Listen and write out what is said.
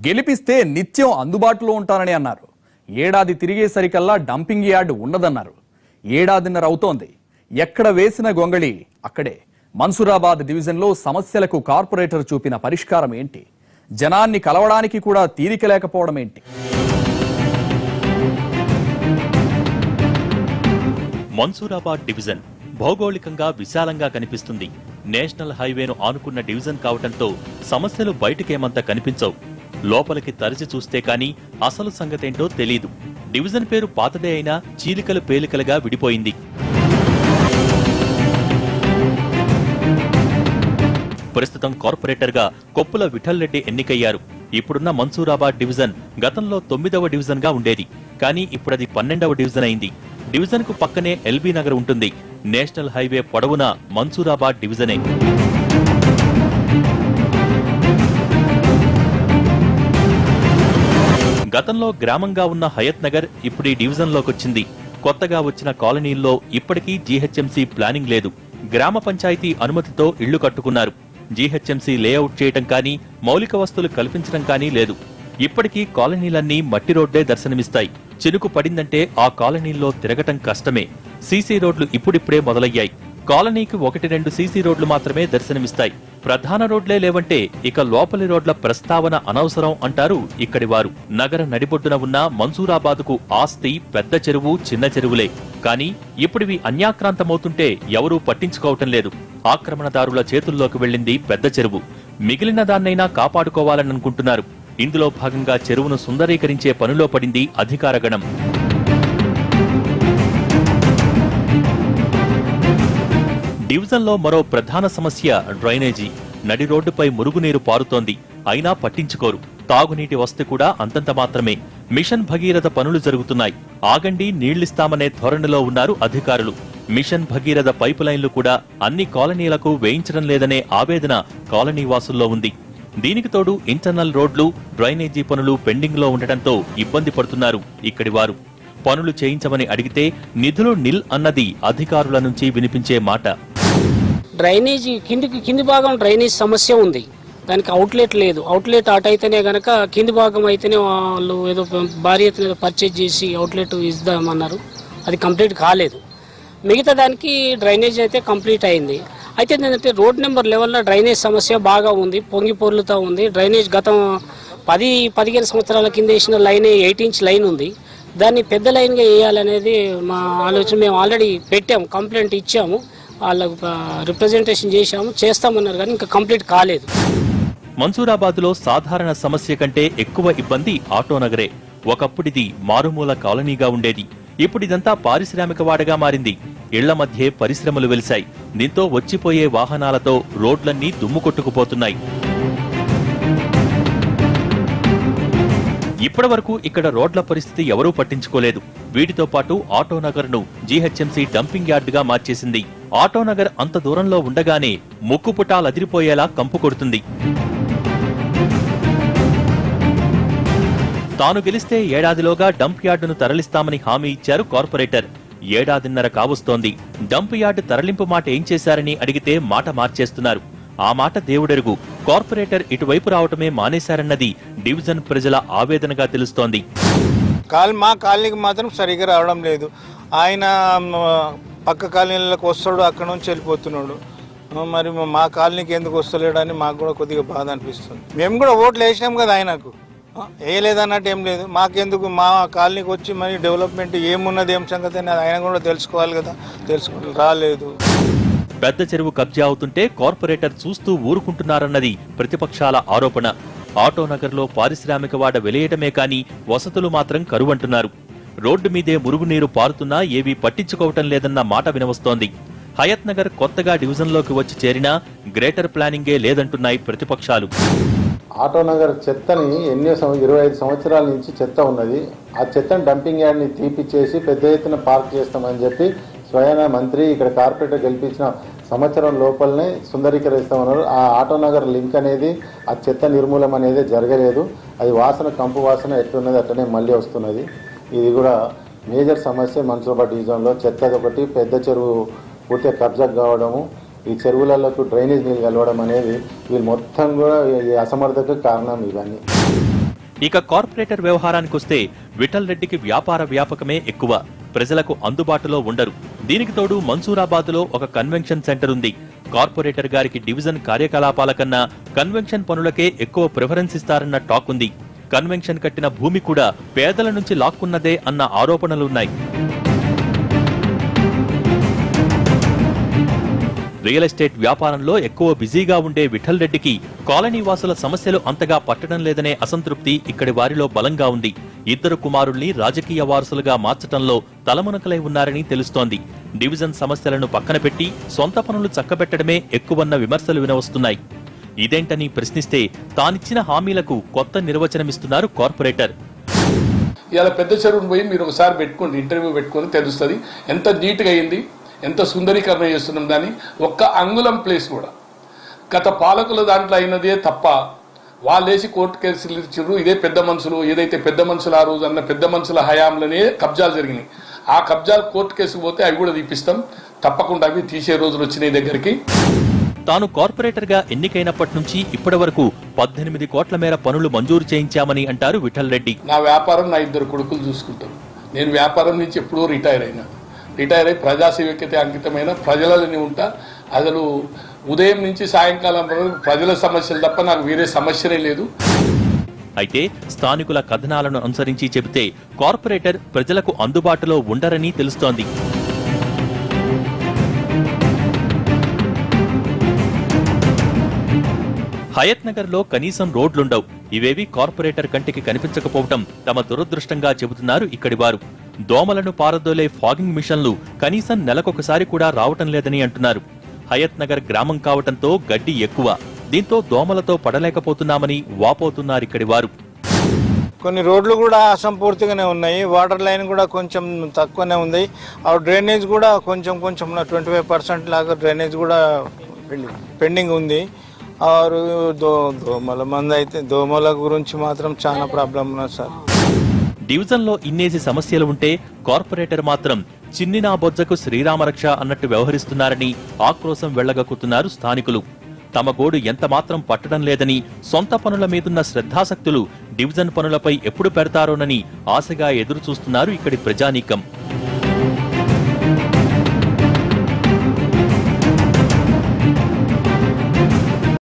గెలిపిస్తే నిత్యం అందుబాటులో ఉంటారని అన్నారు. ఏడాది తిరిగేసరికల్లా డంపింగ్ యార్డ్ ఉండదన్నారు. ఏడాదిన్నర అవుతోంది. ఎక్కడ వేసిన గొంగళి అక్కడే. మన్సూరాబాద్ డివిజన్లో సమస్యలకు కార్పొరేటర్ చూపిన పరిష్కారం ఏంటి? జనాన్ని కలవడానికి కూడా తీరిక లేకపోవడం ఏంటి? మన్సూరాబాద్ డివిజన్ భౌగోళికంగా విశాలంగా కనిపిస్తుంది. నేషనల్ హైవేను ఆనుకున్న డివిజన్ కావటంతో సమస్యలు బయటికేమంత కనిపించవు. లోపలికి తరచి చూస్తే కానీ అసలు సంగతేంటో తెలీదు. డివిజన్ పేరు పాతదే అయినా చీలికలు పేలికలుగా విడిపోయింది. ప్రస్తుతం కార్పొరేటర్గా కొప్పుల విఠల్ రెడ్డి ఎన్నికయ్యారు. ఇప్పుడున్న మన్సూరాబాద్ డివిజన్ గతంలో 9వ డివిజన్ గా ఉండేది. కానీ ఇప్పుడది 12వ డివిజన్ అయింది. డివిజన్ కు పక్కనే ఎల్బీ నగర్ ఉంటుంది. నేషనల్ హైవే పొడవునా మన్సూరాబాద్ డివిజనే. గతంలో గ్రామంగా ఉన్న హయత్ నగర్ ఇప్పుడు ఈ డివిజన్లోకొచ్చింది. కొత్తగా వచ్చిన కాలనీల్లో ఇప్పటికీ జీహెచ్ఎంసీ ప్లానింగ్ లేదు. గ్రామ పంచాయతీ అనుమతితో ఇళ్లు కట్టుకున్నారు. జీహెచ్ఎంసీ లేఅవుట్ చేయటం కానీ మౌలిక వస్తువులు కల్పించడం కానీ లేదు. ఇప్పటికీ కాలనీలన్నీ మట్టి రోడ్డే దర్శనమిస్తాయి. చినుకు పడిందంటే ఆ కాలనీల్లో తిరగటం కష్టమే. సీసీ రోడ్లు ఇప్పుడిప్పుడే మొదలయ్యాయి. కాలనీకి 1-2 సీసీ రోడ్లు మాత్రమే దర్శనమిస్తాయి. ప్రధాన రోడ్లే లేవంటే ఇక లోపలి రోడ్ల ప్రస్తావన అనవసరం అంటారు ఇక్కడి వారు. నగర నడిబొడ్డున ఉన్న మన్సూరాబాద్కు ఆస్తి పెద్ద చెరువు, చిన్న చెరువులే. కానీ ఇప్పుడివి అన్యాక్రాంతమవుతుంటే ఎవరూ పట్టించుకోవటం లేదు. ఆక్రమణదారుల చేతుల్లోకి వెళ్లింది పెద్ద చెరువు. మిగిలిన దాన్నైనా కాపాడుకోవాలని అనుకుంటున్నారు. ఇందులో భాగంగా చెరువును సుందరీకరించే పనిలో పడింది అధికారగణం. డివిజన్లో మరో ప్రధాన సమస్య డ్రైనేజీ. నడి రోడ్డుపై మురుగునీరు పారుతోంది. అయినా పట్టించుకోరు. తాగునీటి వసతి కూడా అంతంత మాత్రమే. మిషన్ భగీరథ పనులు జరుగుతున్నాయి. ఆగండి నీళ్లిస్తామనే ధోరణిలో ఉన్నారు అధికారులు. మిషన్ భగీరథ పైపు లైన్లు కూడా అన్ని కాలనీలకు వేయించడం లేదనే ఆవేదన కాలనీవాసుల్లో ఉంది. దీనికి తోడు ఇంటర్నల్ రోడ్లు, డ్రైనేజీ పనులు పెండింగ్ లో ఉండటంతో ఇబ్బంది పడుతున్నారు ఇక్కడి వారు. పనులు చేయించమని అడిగితే నిధులు నిల్ అన్నది అధికారుల నుంచి వినిపించే మాట. డ్రైనేజీ కింది భాగం డ్రైనేజ్ సమస్య ఉంది. దానికి అవుట్లెట్ లేదు. అవుట్లెట్ అటు అయితేనే గనక కింది భాగం అయితేనే వాళ్ళు ఏదో భారీ ఎత్తున పర్చేజ్ చేసి అవుట్లెట్ ఇద్దామన్నారు. అది కంప్లీట్ కాలేదు. మిగతా దానికి డ్రైనేజ్ అయితే కంప్లీట్ అయింది. అయితే ఏంటంటే రోడ్ నెంబర్ లెవెల్లో డ్రైనేజ్ సమస్య బాగా ఉంది. పొంగి పొర్లుతూ ఉంది. డ్రైనేజ్ గతం 10-15 సంవత్సరాల కింద వేసిన లైన్ 8 ఇంచ్ లైన్ ఉంది. దాన్ని పెద్ద లైన్గా వేయాలనేది మా ఆలోచన. మేము ఆల్రెడీ పెట్టాము, కంప్లైంట్ ఇచ్చాము, వాళ్ళకు రిప్రజెంటేషన్ చేస్తామన్నారు కానీ ఇంకా కంప్లీట్ కాలేదు. మన్సూరాబాద్లో సాధారణ సమస్య కంటే ఎక్కువ ఇబ్బంది ఆటోనగరే. ఒకప్పుడిది మారుమూల కాలనీగా ఉండేది. ఇప్పుడిదంతా పారిశ్రామిక వాడగా మారింది. ఇళ్ల మధ్యే పరిశ్రమలు వెలిశాయి. దీంతో వచ్చిపోయే వాహనాలతో రోడ్లన్నీ దుమ్ము కొట్టుకుపోతున్నాయి. ఇప్పటి వరకు ఇక్కడ రోడ్ల పరిస్థితి ఎవరూ పట్టించుకోలేదు. వీటితో పాటు ఆటోనగర్ ను జీహెచ్ఎంసీ డంపింగ్ యార్డుగా మార్చేసింది. ఆటోనగర్ అంత దూరంలో ఉండగానే ముక్కుపుటాలదిరిపోయేలా కంపు కొడుతుంది. తాను గెలిస్తే ఏడాదిలోగా డంప్ యార్డును తరలిస్తామని హామీ ఇచ్చారు కార్పొరేటర్. ఏడాదిన్నర కావస్తోంది. డంప్ యార్డు తరలింపు మాట ఏం చేశారని అడిగితే మాట మార్చేస్తున్నారు. ఆ మాట దేవుడెరుగు. కార్పొరేటర్ ఇటువైపు రావటమే మానేశారన్నది డివిజన్ ప్రజల ఆవేదనగా తెలుస్తోంది. మా కాలనీకి మాత్రం సరిగ్గా రావడం లేదు. ఆయన పక్క కాలనీలకు వస్తాడు, అక్కడ నుంచి వెళ్ళిపోతున్నాడు. మరి మా కాలనీకి ఎందుకు వస్తలేడని మాకు కూడా కొద్దిగా బాధ అనిపిస్తుంది. మేము కూడా ఓట్లు వేసినాం కదా ఆయనకు, వేయలేదన్నట్టు ఏం లేదు. మాకెందుకు మా కాలనీకి వచ్చి మరి డెవలప్మెంట్ ఏమున్నది, ఏం సంగతి అని ఆయన కూడా తెలుసుకోవాలి కదా, రాలేదు. పెద్ద చెరువు కబ్జా అవుతుంటే కార్పొరేటర్ చూస్తూ ఊరుకుంటున్నారన్నది ప్రతిపక్షాల ఆరోపణ. ఆటోనగర్లో పారిశ్రామిక వాడ వెలియటమే కానీ వసతులు మాత్రం కరువంటున్నారు. రోడ్డు మీదే మురుగునీరు పారుతున్నా ఏవీ పట్టించుకోవటం లేదన్న మాట వినవస్తోంది. హయత్ నగర్ కొత్తగా డివిజన్లోకి వచ్చి చేరినా గ్రేటర్ ప్లానింగే లేదంటున్నాయి ప్రతిపక్షాలు. ఆటోనగర్ చెత్తని 25 సంవత్సరాల నుంచి చెత్త ఉన్నది. ఆ చెత్తని డంపింగ్ యార్డ్ని తీపిచ్చేసి పెద్ద ఎత్తున పార్క్ చేస్తామని చెప్పి స్వయాన మంత్రి ఇక్కడ కార్పొరేటర్ గెలిపించిన సంవత్సరం లోపలనే సుందరీకరిస్తామన్నారు. ఆ ఆటోనగర్ లింక్ అనేది, ఆ చెత్త నిర్మూలం అనేది జరగలేదు. అది వాసన, కంపు వాసన ఎట్లున్నది అట్లనే మళ్ళీ వస్తున్నది. ఇది కూడా మేజర్ సమస్య మన్సూరాబాద్ డివిజన్లో. చెత్త ఒకటి, పెద్ద చెరువు పూర్తిగా కబ్జా కావడము, ఈ చెరువులకు డ్రైనేజ్ నీళ్ళు కలవడం అనేది వీళ్ళు మొత్తం కూడా ఈ అసమర్థతకు కారణం ఇవన్నీ. ఇక కార్పొరేటర్ వ్యవహారానికొస్తే విఠల్ రెడ్డికి వ్యాపార వ్యాపకమే ఎక్కువ, ప్రజలకు అందుబాటులో ఉండరు. దీనికి తోడు మన్సూరాబాద్లో ఒక కన్వెన్షన్ సెంటర్ ఉంది. కార్పొరేటర్ గారికి డివిజన్ కార్యకలాపాల కన్నా కన్వెన్షన్ పనులకే ఎక్కువ ప్రిఫరెన్స్ ఇస్తారన్న టాక్ ఉంది. కన్వెన్షన్ కట్టిన భూమి కూడా పేదల నుంచి లాక్కున్నదే అన్న ఆరోపణలున్నాయి. రియల్ ఎస్టేట్ వ్యాపారంలో ఎక్కువ బిజీగా ఉండే విఠల్ రెడ్డికి కాలనీ వాసుల సమస్యలు అంతగా పట్టడం లేదనే అసంతృప్తి ఇక్కడి వారిలో బలంగా ఉంది. ఇద్దరు కుమారుల్ని రాజకీయ వారసులుగా మార్చటంలో తలమునకలై ఉన్నారని తెలుస్తోంది. డివిజన్ సమస్యలను పక్కన పెట్టి సొంత పనులు చక్కబెట్టడమే ఎక్కువన్న విమర్శలు వినవస్తున్నాయి. ఇదేంటని ప్రశ్నిస్తే తానిచ్చిన హామీలకు కొత్త నిర్వచనమిస్తున్నారు కార్పొరేటర్. ఇలా పెద్ద చెరువును పోయి మీరు ఒకసారి పెట్టుకోండి, ఇంటర్వ్యూ పెట్టుకొని తెలుస్తుంది ఎంత నీట్గా అయింది, ఎంత సుందరీకరణ చేస్తున్నాం. దాన్ని ఒక్క అంగుళం ప్లేస్ కూడా గత పాలకుల దాంట్లో అయినదే తప్ప వాళ్ళేసి కోర్టు కేసులు ఇచ్చారు. ఇదే పెద్ద మనుషులు, ఏదైతే పెద్ద మనుషులు ఆ రోజు అన్న పెద్ద మనుషుల హయాంలోనే కబ్జాలు జరిగినాయి. ఆ కబ్జాలు కోర్టు కేసుకు పోతే అవి కూడా తీపిస్తాం, తప్పకుండా అవి తీసే రోజులు వచ్చినాయి దగ్గరికి. తాను కార్పొరేటర్ గా ఎన్నికైనప్పటి నుంచి ఇప్పటి వరకు 18 కోట్ల మేర పనులు మంజూరు చేయించామని అంటారు విఠల్ రెడ్డి. నా వ్యాపారం నా ఇద్దరు కొడుకులు చూసుకుంటారు. నేను వ్యాపారం నుంచి ఎప్పుడూ రిటైర్ అయి ప్రజాసేవకైతే అంకితమైన ప్రజలని ఉంటా. అసలు ఉదయం నుంచి సాయంకాలం వరకు ప్రజల సమస్యలు తప్ప నాకు వేరే సమస్యనే లేదు. అయితే స్థానికుల కథనాలను అనుసరించి చెబితే కార్పొరేటర్ ప్రజలకు అందుబాటులో ఉండరని తెలుస్తోంది. హయత్ నగర్ లో కనీసం రోడ్లుండవు. ఇవేవి కార్పొరేటర్ కంటికి కనిపించకపోవటం తమ దురదృష్టంగా చెబుతున్నారు ఇక్కడి వారు. దోమలను పారదోలే ఫాగింగ్ మిషన్లు కనీసం నెలకొకసారి కూడా రావటం లేదని అంటున్నారు. హయత్ నగర్ గ్రామం కావటంతో గడ్డి ఎక్కువ, దీంతో దోమలతో పడలేకపోతున్నామని వాపోతున్నారు ఇక్కడి వారు. కొన్ని రోడ్లు కూడా అసంపూర్తిగానే ఉన్నాయి. వాటర్ లైన్ కూడా కొంచెం తక్కువనే ఉంది. ఆ డ్రైనేజ్ కూడా కొంచెం 25% లాగా డ్రైనేజ్ కూడా పెండింగ్ ఉంది. ఆరు దోమల మంది అయితే దోమల గురించి మాత్రం చాలా ప్రాబ్లం ఉన్నది సార్. డివిజన్ లో ఇన్నేసి సమస్యలు ఉంటే కార్పొరేటర్ మాత్రం చిన్ని నా బొజ్జకు శ్రీరామరక్ష అన్నట్టు వ్యవహరిస్తున్నారని ఆక్రోశం వెళ్లగక్కుతున్నారు స్థానికులు. తమ గోడు ఎంత మాత్రం పట్టడం లేదని, సొంత పనుల మీదున్న శ్రద్ధాసక్తులు డివిజన్ పనులపై ఎప్పుడు పెడతారోనని ఆశగా ఎదురు చూస్తున్నారు ఇక్కడి ప్రజానీకం.